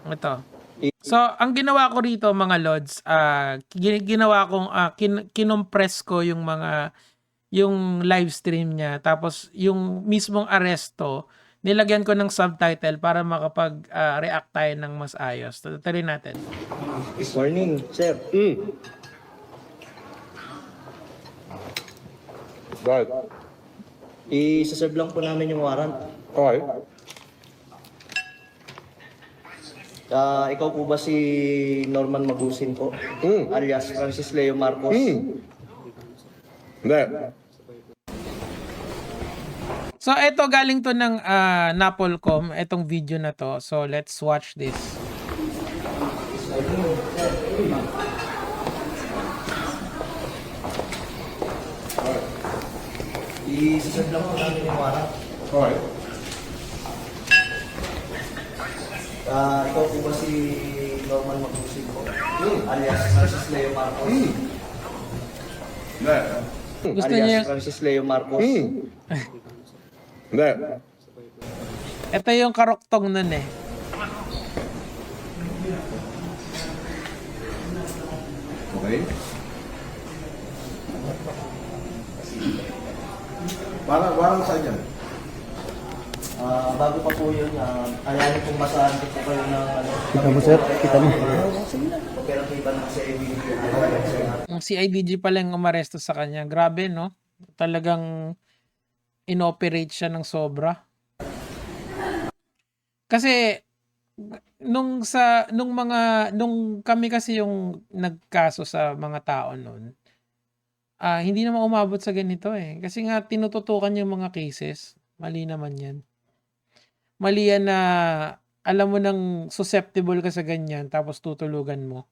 Ito. So, ang ginawa ko rito mga lods, ginawa kong kinompress ko yung yung live stream niya. Tapos yung mismong aresto, nilagyan ko ng subtitle para makapag-react tayo ng mas ayos. Tutuloy natin. Morning, sir. Right. I-serve lang po namin yung warrant. Okay. Ikaw po ba si Norman Magusin po? Alias Francis Leo Marcos? Hindi. So, ito galing to ng Napolcom, itong video na to. So, let's watch this. I-serve lang po namin yung warrant. Okay. Ikaw po ba si Norman Magusin po? Alias Francis Leo Marcos? Hindi. Gusto Alias niya, Francis Leo Marcos? Hindi. ito yung karoktong nun eh. Okay. Parang saan yan? Bago pa po yun, ayanin pong masahan ko po kayo ng Kita mo, sir? Kita mo? operativa ng CIDG. Ang CIDG pala yung umaresto sa kanya. Grabe, no? Talagang inoperate siya ng sobra. Kasi nung kami kasi yung nagkaso sa mga tao noon, hindi naman umabot sa ganito eh. Kasi nga tinututukan yung mga cases. Mali naman yan. Mali yan na alam mo nang susceptible ka sa ganyan tapos tutulugan mo.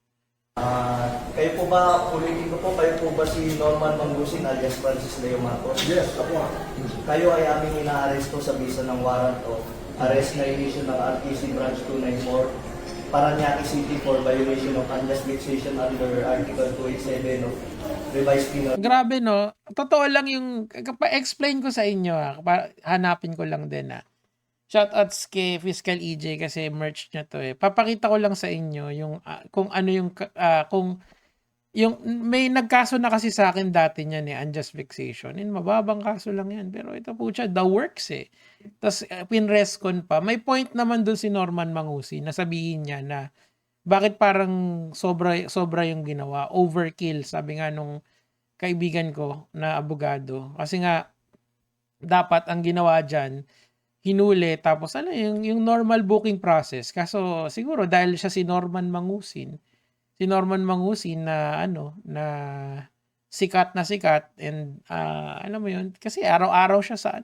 Kayo po ba, ulitin ko po, kayo po ba si Norman Magusin alias Francis Leo Marcos? Yes, ako nga. Kayo ay aming inaaresto sa bisa ng warrant of arrest na inisyo ng RTC Branch 294 Paranaque City for violation of unjust vexation under Article 287 of Revised Penal. Grabe no. Totoo lang yung explain ko sa inyo hanapin ko lang din Shoutouts kay Fiscal EJ kasi merch niya to eh. Papakita ko lang sa inyo yung kung ano yung kung yung may nagkaso na kasi sa akin dati niyan unjust vexation. Mababang kaso lang yan. Pero ito po siya, the works eh. Tapos pinrescon pa. May point naman dun si Norman Mangusin na sabihin niya na bakit parang sobra yung ginawa. Overkill, sabi nga nung kaibigan ko na abogado. Kasi nga, dapat ang ginawa dyan, hinuli, tapos yung normal booking process. Kaso siguro dahil siya si Norman Mangusin na na sikat and alam mo yun, kasi araw-araw siya sa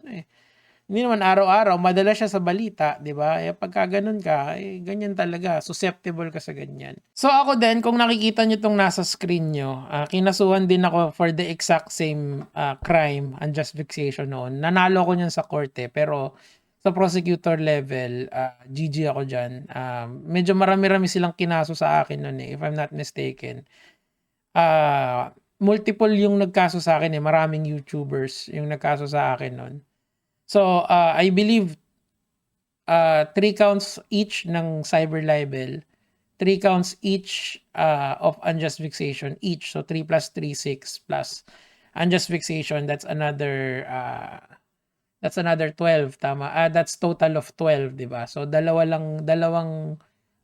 hindi naman araw-araw, madala siya sa balita, di ba? Pagka ganun ka, ganyan talaga, susceptible ka sa ganyan. So ako din, kung nakikita nyo tong nasa screen nyo, kinasuhan din ako for the exact same crime, unjust vexation noon. Nanalo ko niyan sa korte, pero sa prosecutor level, GG ako dyan. Medyo marami-rami silang kinaso sa akin noon if I'm not mistaken. Multiple yung nagkaso sa akin maraming YouTubers yung nagkaso sa akin noon. So, I believe 3 counts each ng cyber libel, 3 counts each of unjust vexation each. So, 3 plus 3, 6 plus unjust vexation, that's another 12, tama? That's total of 12, di ba? So, dalawang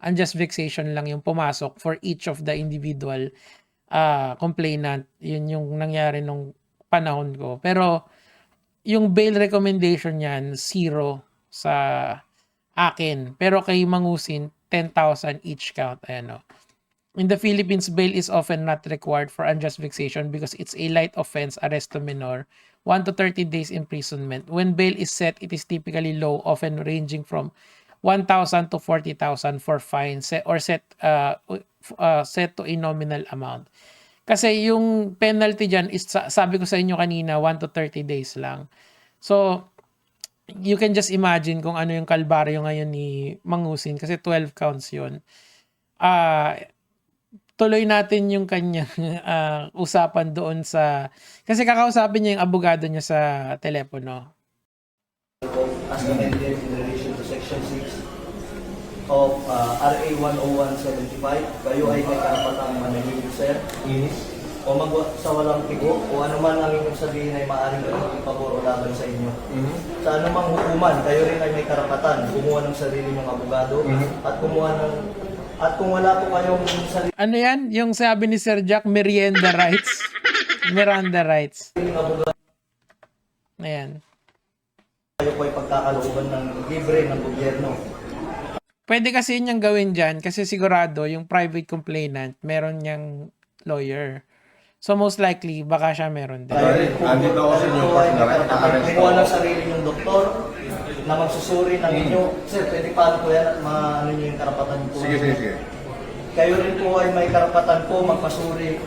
unjust vexation lang yung pumasok for each of the individual complainant. Yun yung nangyari nung panahon ko. Pero, yung bail recommendation niyan, 0 sa akin. Pero kay Mangusin, 10,000 each count. Ayan, In the Philippines, bail is often not required for unjust vexation because it's a light offense, arresto menor, 1 to 30 days imprisonment. When bail is set, it is typically low, often ranging from 1,000 to 40,000 for fine set to a nominal amount. Kasi yung penalty dyan is, sabi ko sa inyo kanina, 1 to 30 days lang. So, you can just imagine kung ano yung kalbaryo ngayon ni Mangusin kasi 12 counts yun. Tuloy natin yung kanyang usapan doon sa... Kasi kakausapin niya yung abogado niya sa telepono. As amended in relation to Section 6 of RA 10175, kayo ay may karapatang manahimik, sir. O sa walang pigo, o ano man ang inyong sabihin ay maaaring gawin pabor o laban sa inyo. Sa anumang hukuman, kayo rin ay may karapatan kumuha ng sarili ng abogado at kumuha ng at kung wala po kayong sarili Ano yan? Yung sabi ni Sir Jack, merienda rights. Miranda rights. ng abogado, Ayan. kayo po ay pagkakalooban ng libre ng gobyerno. Pwede kasi niyang gawin dyan kasi sigurado yung private complainant meron niyang lawyer. So most likely, baka siya meron din. Kayo rin po, Andito ako sa inyo, kayo rin po ay may Partner. karapatan kumuha ng sarili ng doktor na magsusuri ng inyo. Sir, pwede paano po yan at maano nyo yung karapatan po. Sige. Kayo rin po ay may karapatan po magpasuri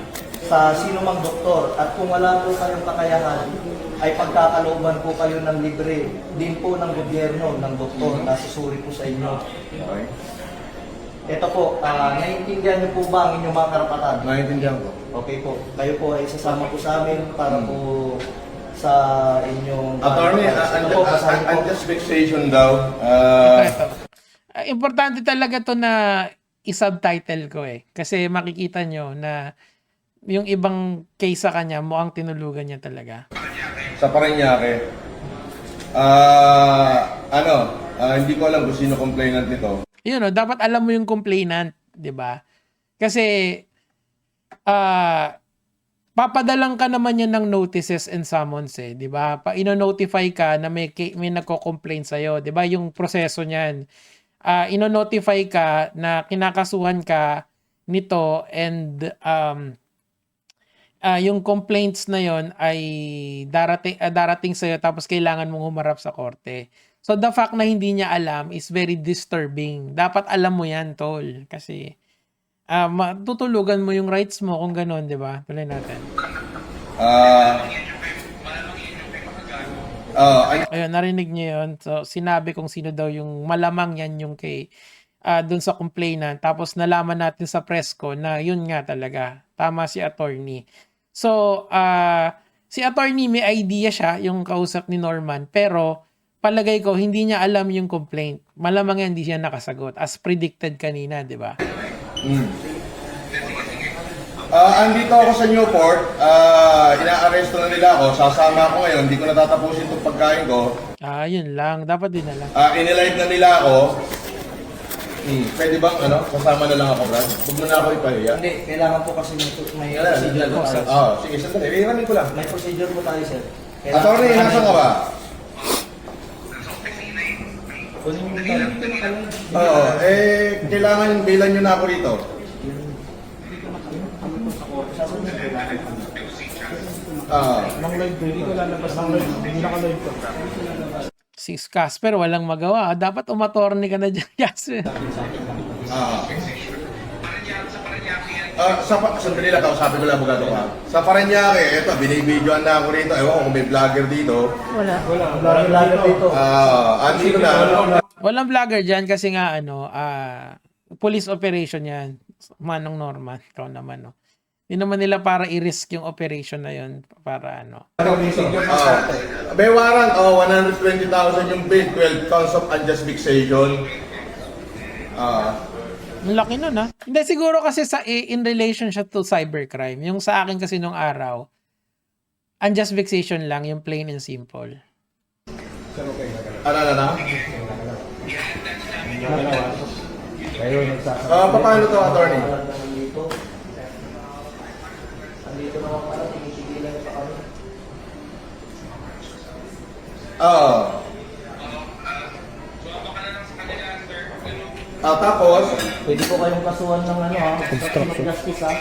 sa sino mang doktor at kung wala po kayong kakayahan ay pagkakalooban po kayo ng libre din po ng gobyerno ng doktor na susuri po sa inyo. Okay. Ito po, naiintindihan niyo po ba ang inyong mga karapatan? Naiintindihan ko. Okay po, kayo po ay sasama po sa amin para po sa inyong... Attorney, Ito po, basahin po. unjust vexation daw. Ito. Importante talaga to na i-subtitle ko eh. Kasi makikita nyo na yung ibang case sa kanya, mukhang tinulugan niya talaga. Sa Parañaque, hindi ko alam kung sino complainant nito. Yun no, dapat alam mo yung complainant, 'di ba? Kasi papadalang ka naman yan ng notices and summons eh, 'di ba? Ino-notify ka na may nagko-complain sa iyo, 'di ba? Yung proseso niyan. Ino-notify ka na kinakasuhan ka nito and yung complaints na yon ay darating sa iyo tapos kailangan mong humarap sa korte. So the fact na hindi niya alam is very disturbing. Dapat alam mo yan, tol. Kasi tutulugan mo yung rights mo kung gano'n, di ba? Tuloy natin. Ayun, narinig niyo yun. So sinabi kung sino daw yung malamang yan yung kay dun sa complainant. Tapos nalaman natin sa press ko na yun nga talaga. Tama si attorney. So si attorney may idea siya, yung kausap ni Norman. Pero palagay ko, hindi niya alam yung complaint. Malamang yan, hindi siya nakasagot. As predicted kanina, di ba? Andito ako sa Newport. Ina-arresto na nila ako. Sasama ako ngayon. Hindi ko natatapusin itong pagkain ko. Yun lang. Dapat din na lang. Inilive na nila ako. Pwede bang, sasama na lang ako, Brad? Huwag mo na ako ipahiya. Hindi, kailangan po kasi may procedure po tayo. Sige, sandali. Iramin ko lang. May procedure po tayo, sir. Attorney, nasaan ka ba? Kailangan bilan nyo na ako rito. Si Casper, walang magawa. Dapat umatorni ka na dyan, Casper. Sandali lang, kausapin ko lang abogado ka. Sa Parañaque, eto, binibidyoan na ako rito. Ewan ko kung may vlogger dito. Walang vlogger dito. Andito na. Walang vlogger dyan kasi nga, police operation yan. Manong Norman. Ikaw naman, no? Hindi naman nila para i-risk yung operation na yun. Para May warrant, 120,000 yung bid, 12 counts of unjust vexation. Ang laki nun, ha? Hindi, siguro kasi in relationship to cybercrime. Yung sa akin kasi nung araw, unjust vexation lang, yung plain and simple. Ano? Paano to, attorney? Andito naman pala, tinitigilan pa kami. Tapos? Pwede po kayong kasuhan ng construction justice, ha?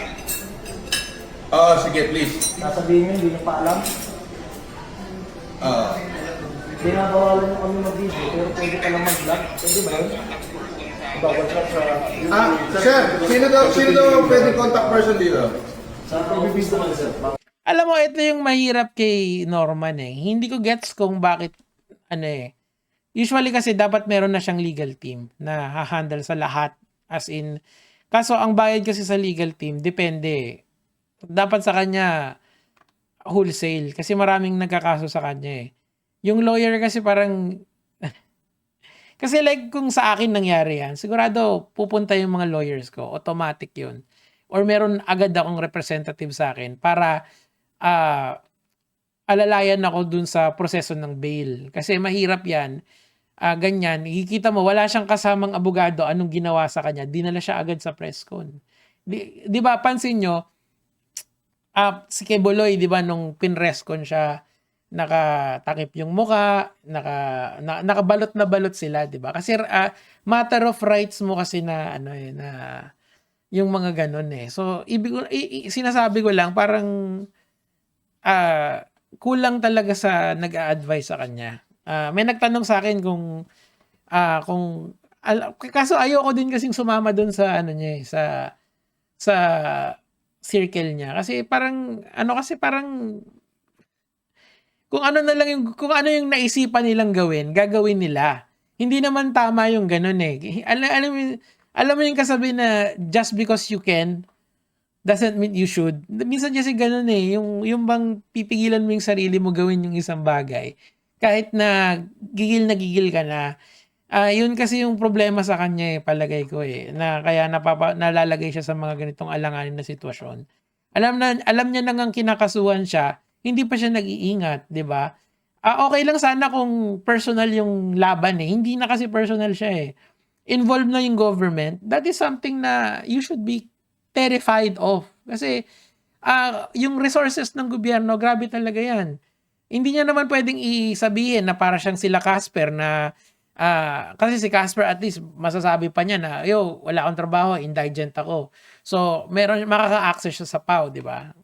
Sige, please. Sasabihin nyo, hindi nyo pa alam. Binabawalan nyo kami mag-video, pero pwede ka lang mag-vlog. Pwede ba yun? Bawal ka sa... Sir, sino daw pwede contact person dito? Sa pag-video naman, sir. Alam mo, ito yung mahirap kay Norman eh. Hindi ko gets kung bakit, usually kasi dapat meron na siyang legal team na ha-handle sa lahat. As in, kaso ang bayad kasi sa legal team, depende. Dapat sa kanya, wholesale. Kasi maraming nagkakaso sa kanya eh. Yung lawyer kasi parang, Kasi like kung sa akin nangyari yan, sigurado pupunta yung mga lawyers ko, automatic yun. Or meron agad akong representative sa akin para alalayan ako dun sa proseso ng bail. Kasi mahirap yan, ganyan, ikikita mo wala siyang kasamang abogado, anong ginawa sa kanya, dinala siya agad sa press con. Di ba, pansin nyo, si Keboloy, di ba, nung pinreskon siya, nakatakip yung muka, nakabalot na balot sila, di ba? Kasi matter of rights mo kasi na ano na yung mga ganun eh. So sinasabi ko lang parang kulang talaga sa nag-a-advise sa kanya. May nagtanong sa akin kung kaso ayoko din kasing sumama doon sa ano niya sa circle niya kasi parang kung ano yung naisipan nilang gagawin nila. Hindi naman tama yung ganun eh. Alam mo yung kasabi na just because you can doesn't mean you should. Minsan kasi ganun eh, yung bang pipigilan mo yung sarili mo gawin yung isang bagay. Kahit na gigil ka na. Yun kasi yung problema sa kanya eh, palagay ko eh, na kaya nalalagay siya sa mga ganitong alanganin na sitwasyon. Alam niya nang ang kinakasuhan siya, hindi pa siya nag-iingat, 'di ba? Okay lang sana kung personal yung laban eh. Hindi na kasi personal siya eh. Involved na yung government. That is something na you should be terrified of. Kasi yung resources ng gobyerno, grabe talaga 'yan. Hindi niya naman pwedeng isabihin na para siyang sila Casper na kasi si Casper at least masasabi pa niya na wala akong trabaho, indigent ako. So, makaka-access siya sa PAO, 'di ba?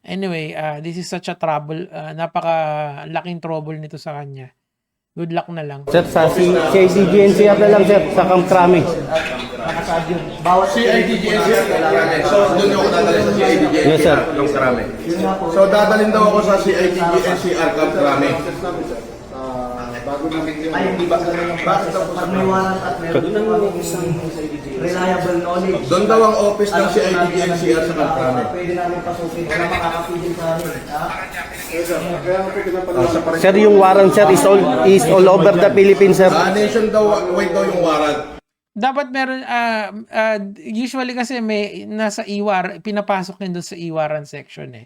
Anyway, this is such a trouble, napaka-laking trouble nito sa kanya. Good luck na lang. Sir, sa CIDG-NCR na lang, sir, sa Camp Crame. Nakasaad yun. Bawat CIDG-NCR so doon ako dadalhin sa CIDG-NCR Yes, sir. Camp Crame. Yun nga po. So dadalhin daw ako sa CIDG-NCR Camp Crame. Ay, hindi ba ganun yung process? Pag may warrant at meron din naman isang reliable knowledge. Doon daw ang office ng CIDG-NCR sa Camp Crame. Pwede namin pasukin. Wala makakapigil sa amin. Sir, yung warrant, sir, is all over the Philippines, sir. Nationwide daw yung warrant. Dapat meron, usually kasi may nasa e-war, pinapasok din doon sa e-warrant section eh.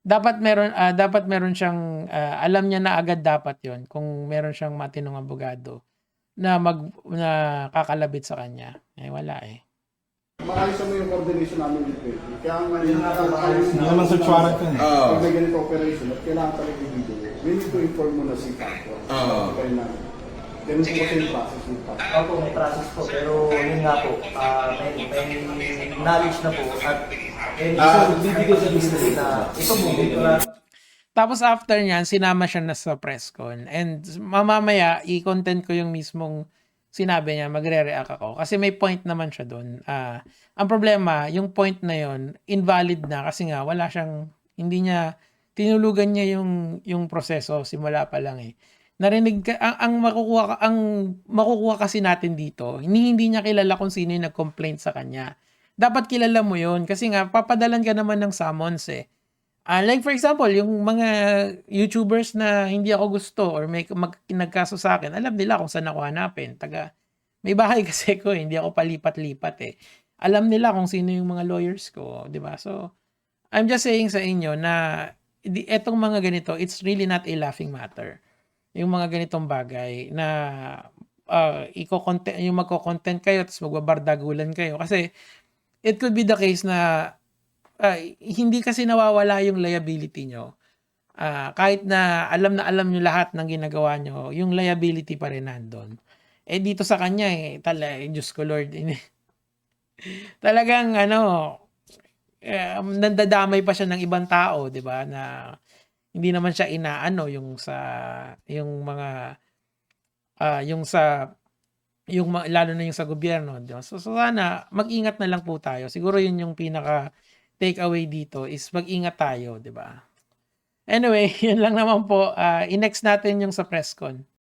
Dapat meron siyang, alam niya na agad dapat yon kung meron siyang matinong abogado na kakalabit sa kanya. Wala eh. Maayos mo yung coordination namin dito eh. Kaya nga Yun nga po, maayos hindi na. naman sa warrant yun eh. Oo. Pag may ganito operation at kailangan talaga i-video. We need to inform mo na si Paco. Oo. Kaya namin. Ganun po kasi yung process ni Paco. Opo, may process po. Pero yun nga po, may knowledge na po. At bibigyan sa history na ito po, Tapos after niyan, sinama siya na sa press con. And mamamaya, i-content ko yung mismong sinabi niya, magre-react ako. Kasi may point naman siya doon. Ang problema, yung point na yon invalid na kasi nga wala siyang, hindi niya, tinulugan niya yung proseso simula pa lang eh. Narinig ka, ang makukuha kasi natin dito, hindi niya kilala kung sino yung nag-complaint sa kanya. Dapat kilala mo yon kasi nga papadalan ka naman ng summons eh. Like for example, yung mga YouTubers na hindi ako gusto or may nagkaso sa akin, alam nila kung saan ako hanapin. May bahay kasi ko, hindi ako palipat-lipat eh. Alam nila kung sino yung mga lawyers ko, di ba? So, I'm just saying sa inyo na etong mga ganito, it's really not a laughing matter. Yung mga ganitong bagay na yung magko-content kayo tapos magbabardagulan kayo. Kasi it could be the case na hindi kasi nawawala yung liability nyo. Kahit na alam nyo lahat ng ginagawa nyo, yung liability pa rin nandun. Dito sa kanya Diyos ko Lord, talagang nandadamay pa siya ng ibang tao, 'di ba? Na hindi naman siya inaano lalo na yung sa gobyerno. Diba? So sana mag-ingat na lang po tayo. Siguro yun yung pinaka take away dito is mag-ingat tayo, 'di ba? Anyway, yun lang naman po. I-next natin yung sa press con.